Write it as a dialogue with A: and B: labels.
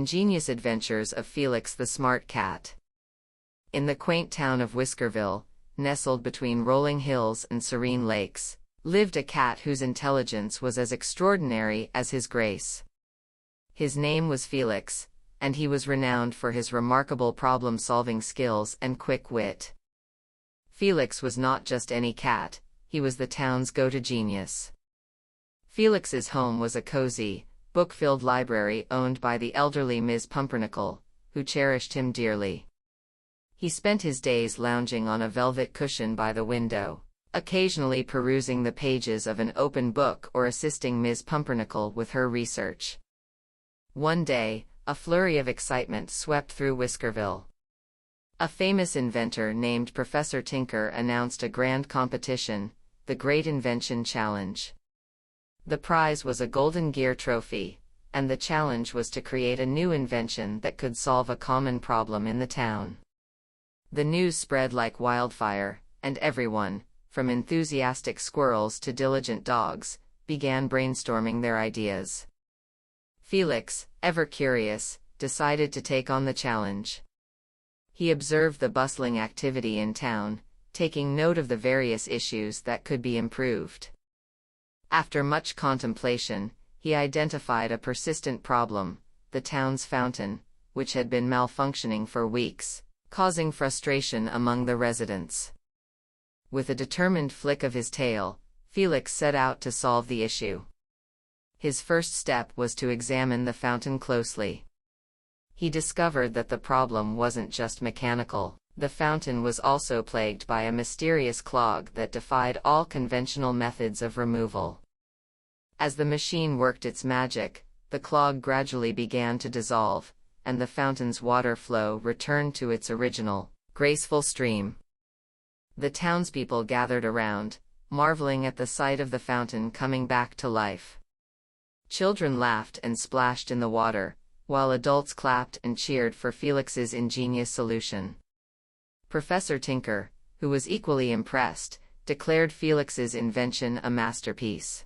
A: Ingenious Adventures of Felix the Smart Cat. In the quaint town of Whiskerville, nestled between rolling hills and serene lakes, lived a cat whose intelligence was as extraordinary as his grace. His name was Felix, and he was renowned for his remarkable problem-solving skills and quick wit. Felix was not just any cat, he was the town's go-to genius. Felix's home was a cozy, book-filled library owned by the elderly Ms. Pumpernickel, who cherished him dearly. He spent his days lounging on a velvet cushion by the window, occasionally perusing the pages of an open book or assisting Ms. Pumpernickel with her research. One day, a flurry of excitement swept through Whiskerville. A famous inventor named Professor Tinker announced a grand competition, the Great Invention Challenge. The prize was a golden gear trophy, and the challenge was to create a new invention that could solve a common problem in the town. The news spread like wildfire, and everyone, from enthusiastic squirrels to diligent dogs, began brainstorming their ideas. Felix, ever curious, decided to take on the challenge. He observed the bustling activity in town, taking note of the various issues that could be improved. After much contemplation, he identified a persistent problem, the town's fountain, which had been malfunctioning for weeks, causing frustration among the residents. With a determined flick of his tail, Felix set out to solve the issue. His first step was to examine the fountain closely. He discovered that the problem wasn't just mechanical. The fountain was also plagued by a mysterious clog that defied all conventional methods of removal. As the machine worked its magic, the clog gradually began to dissolve, and the fountain's water flow returned to its original, graceful stream. The townspeople gathered around, marveling at the sight of the fountain coming back to life. Children laughed and splashed in the water, while adults clapped and cheered for Felix's ingenious solution. Professor Tinker, who was equally impressed, declared Felix's invention a masterpiece.